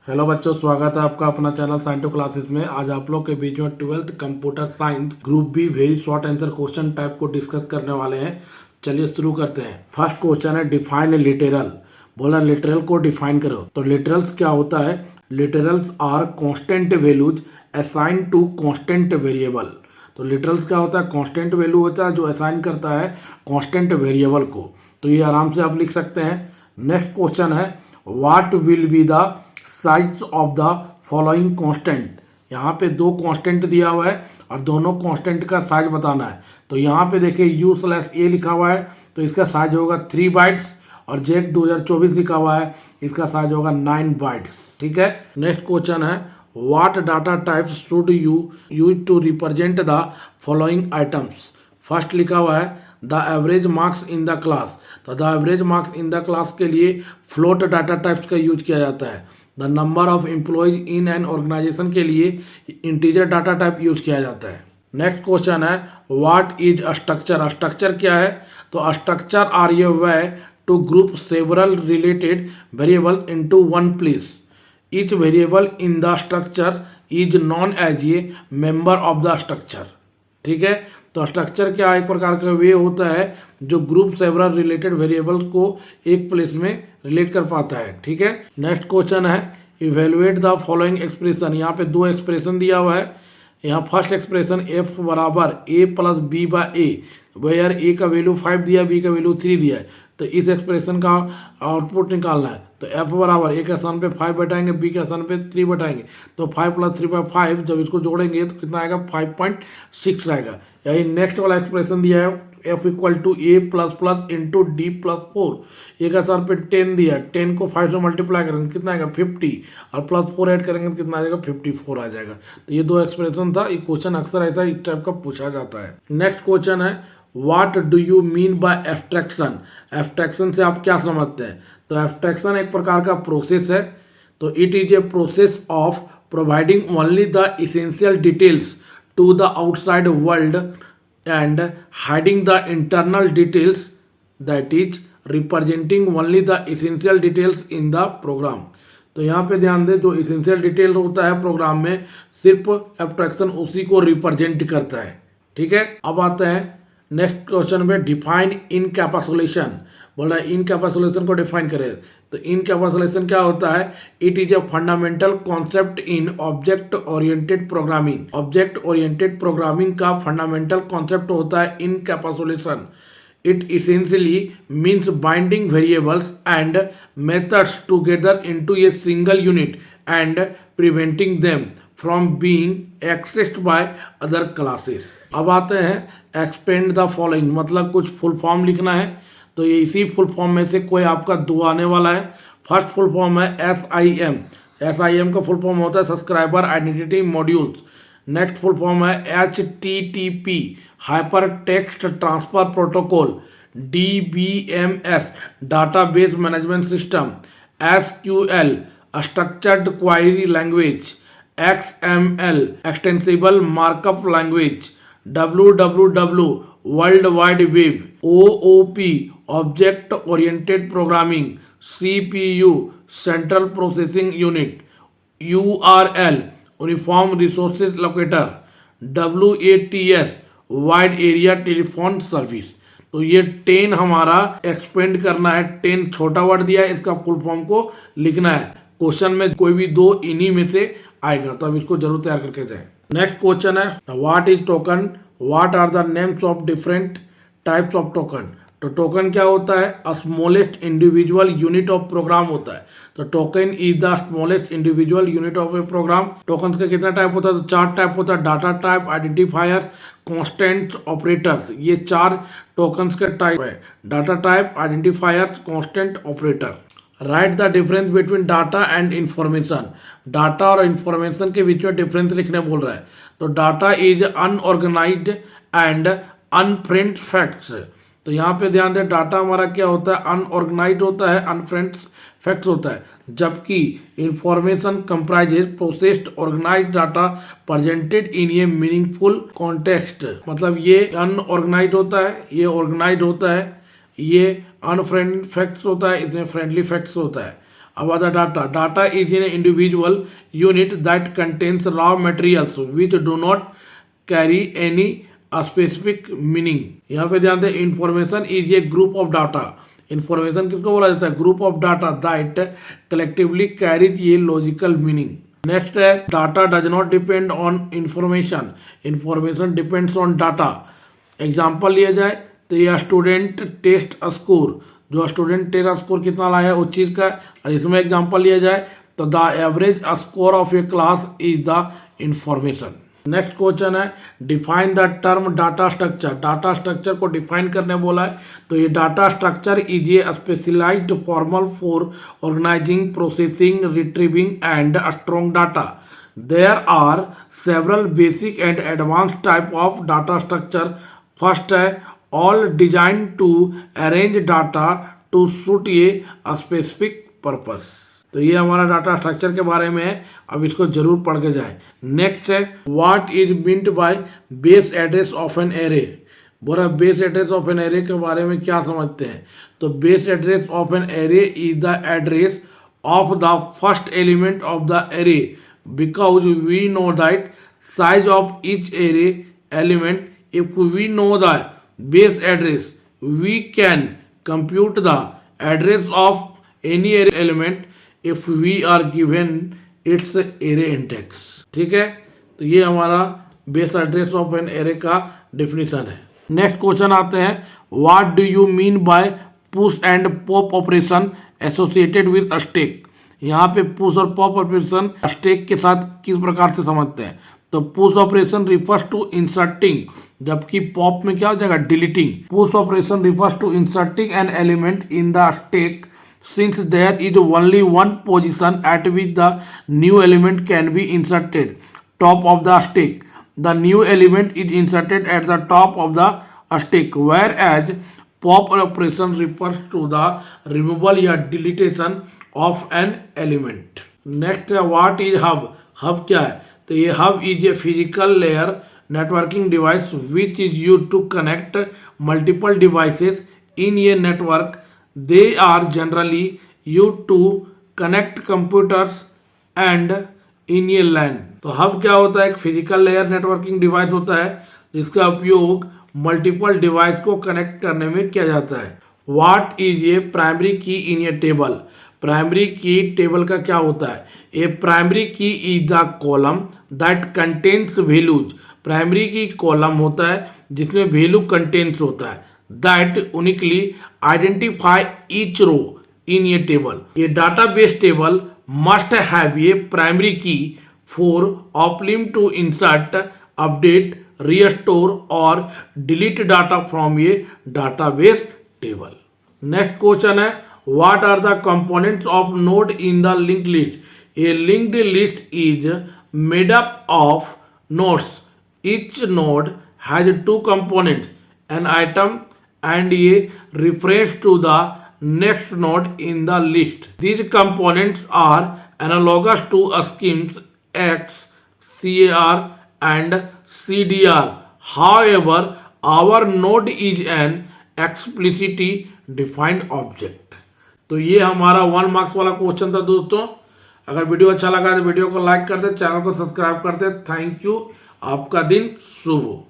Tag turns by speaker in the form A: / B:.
A: Hello बच्चों, स्वागत है आपका अपना चैनल साइंटो क्लासेस में। आज आप लोग के बीच में 12th computer science group B very short answer question type को डिस्कस करने वाले हैं। चलिए शुरू करते हैं। फर्स्ट क्वेश्चन है डिफाइन लिटरल। बोला लिटरल को डिफाइन करो। तो लिटरल्स क्या होता है? Literals are constant values assign to constant variable. तो लिटरल्स क्या होता है? कांस्टेंट वैल्यू होता है जो असाइन करता है कांस्टेंट वेरिएबल को। तो ये आराम से आप लिख सकते हैं। नेक्स्ट क्वेश्चन है what will be the size of the following constant. यहाँ पे दो कांस्टेंट दिया हुआ है और दोनों कांस्टेंट का साइज बताना है। तो यहाँ पे देखिए U/A लिखा हुआ है तो इसका साइज होगा 3 बाइट्स, और जेक 2024 लिखा हुआ है इसका साइज होगा 9 बाइट्स। ठीक है। नेक्स्ट क्वेश्चन है what data types should you use to represent the following items. First लिखा हुआ है the average marks in the class. तो the average marks in the class के लिए फ्लोट डाटा टाइप्स का यूज किया जाता है। The number of employees in an organisation के लिए इंटीजर डाटा टाइप यूज किया जाता है। नेक्स्ट क्वेश्चन है व्हाट इज स्ट्रक्चर। स्ट्रक्चर क्या है? तो structure are a way to group several related variable into one place. Each variable in the structure is known as a member of the structure. ठीक है। तो structure क्या एक प्रकार का वे होता है जो ग्रुप सेवरल रिलेटेड वेरिएबल्स को एक प्लेस में रिलेट कर पाता है। ठीक है। नेक्स्ट क्वेश्चन है इवेलुएट द फॉलोइंग एक्सप्रेशन। यहाँ पे दो एक्सप्रेशन दिया हुआ है। यहाँ फर्स्ट एक्सप्रेशन f बराबर a plus B by A, where a का वैल्यू 5 दिया, b का वैल्यू 3 दिया है। तो इस एक्सप्रेशन का आउटपुट निकालना है। तो f बराबर a के स्थान पे 5 बैठाएंगे, b के स्थान पे 3 बैठाएंगे। तो 5 प्लस 3 बाई 5 जब इसको जोड़ेंगे तो कितना आएगा? 5.6 आएगा। यही नेक्स्ट वाला एक्सप्रेशन दिया है f equal to A plus plus into D plus 4। एक स्थान पे 10 दिया, 10 को 5 से मल्टीप्लाई करेंगे कितना आएगा? 50, और प्लस 4 ऐड करेंगे तो कितना आ जाएगा? 54 आ जाएगा। तो ये दो एक्सप्रेशन था। ये क्वेश्चन अक्सर ऐसा इस टाइप का पूछा जाता है। नेक्स्ट क्वेश्चन है what do you mean by abstraction. Abstraction से आप क्या समझते हैं? तो एब्स्ट्रैक्शन एक प्रकार का प्रोसेस है। तो it is a process of providing only the essential details to the outside world and hiding the internal details, that is representing only the essential details in the program। तो यहाँ पे ध्यान दें जो essential detail होता है programme में सिर्फ एब्स्ट्रैक्शन उसी को रिप्रेजेंट करता है। ठीक है। अब आते हैं नेक्स्ट क्वेश्चन में डिफाइन इनकैप्सुलेशन। बोला इनकैप्सुलेशन को डिफाइन करें। तो इनकैप्सुलेशन क्या होता है? It is a fundamental concept in object oriented programming. Object oriented programming का फंडामेंटल कॉन्सेप्ट होता है encapsulation. It essentially means binding variables and methods together into a single unit and preventing them from being accessed by other classes. अब आते हैं expand the following, मतलब कुछ full form लिखना है। तो ये इसी फुल फॉर्म में से कोई आपका दो आने वाला है। फर्स्ट फुल फॉर्म है SIM। SIM का फुल फॉर्म होता है subscriber identity modules. Next full form है HTTP hyper text transfer protocol. DBMS database management system. SQL structured query language. XML extensible markup language. WWW world wide web. OOP object oriented programming. CPU central processing unit. URL uniform resources locator. WATS wide area telephone service. तो ये 10 हमारा expand करना है। 10 छोटा word दिया है, इसका full form को लिखना है। क्वेश्चन में कोई भी दो इन्हीं में से आएगा, तो अब इसको जरूर तैयार करके जाए। नेक्स्ट क्वेश्चन है what is token. What are the names of different types of token. तो टोकन क्या होता है? Smallest individual unit of program होता है। तो token is the smallest individual unit of a program. Token का कितना टाइप होता है? तो 4 टाइप होता है। Data type, identifiers, constants, operators. ये 4 टोकन्स के टाइप है। Data type, identifiers, constant, operator. Right the difference between data and information. Data और इंफॉर्मेशन के बीच में डिफरेंस लिखने बोल रहा है। तो data is unorganised and unfriend facts. तो यहाँ पे ध्यान दें डाटा हमारा क्या होता है? अनऑर्गेनाइज्ड होता है, अनफ्रेंड फैक्ट्स होता है। जबकि information comprises processed organised data presented in a meaningful context. मतलब ये अनऑर्गेनाइज्ड होता है, ये ऑर्गेनाइज्ड होता है। ये अनफ्रेंड फैक्ट्स होता है, इसमें फ्रेंडली फैक्ट्स होता है। about the data. Data is an individual unit that contains raw materials which do not carry any specific meaning. यहाँ पे ध्यान दें, information is a group of data. Information किसको बोला जाता है? Group of data that collectively carries a logical meaning. Next है data does not depend on information. Information depends on data. Example लिया जाए तो ये स्टूडेंट टेस्ट स्कोर, जो स्टूडेंट टेस्ट स्कोर कितना लाया है उस चीज़ का. और इसमें एग्जाम्पल लिया जाए तो the average score of a class is the information. Next question है define the term data structure. Data structure को डिफाइन करने बोला है तो ये data structure is a specialised formal for organising, processing, retrieving and strong data. There are several basic and advance type of data structure. First है all design to arrange data to suit a specific purpose. तो ये हमारा data structure के बारे में है, अब इसको जरूर पढ़ के जाए. नेक्स्ट है what is meant by base address of an array. बोला base address of an array के बारे में क्या समझते हैं. तो base address of an array is the address of the first element of the array because we know that size of each array element. If we know the base address we can compute the address of any array element if we are given its array index. ठीक है, तो ये हमारा base address of an array का definition है. Next question आते हैं what do you mean by push and pop operation associated with stack. यहाँ पे पुश और पॉप ऑपरेशन स्टैक के साथ किस प्रकार से समझते हैं. तो push operation refers to inserting, जबकि पॉप में क्या हो जाएगा deleting. Push operation refers to inserting an element in the stack since there is only one position at which the new element can be inserted top of the stack. The new element is inserted at the top of the stack whereas pop operation refers to the removal या deletion of an element. Next है what is hub. Hub क्या है. तो ये hub is a physical layer networking device which is use to connect multiple devices in a network. They are generally use to connect computers and in a LAN. तो hub क्या होता है, एक physical layer networking device होता है जिसका उपयोग multiple device को कनेक्ट करने में किया जाता है. What is a primary key in a table. Primary key table का क्या होता है. A primary key is the column that contains values. Primary key column होता है जिसमें वैल्यू कंटेन्स होता है that uniquely identify each row in a table. A database table must have a primary key for ऑपलिम to insert, update, restore और delete data from a database table. Next question है what are the components of node in the linked list. A linked list is made up of nodes. Each node has two components, an item and a reference to the next node in the list. These components are analogous to schemes X, CAR and CDR. However, our node is an explicitly defined object. तो ये हमारा 1 marks वाला question था दोस्तों. अगर video अच्छा लगा तो वीडियो को लाइक कर दे, चैनल को सब्सक्राइब कर दे. Thank you. आपका दिन शुभ हो.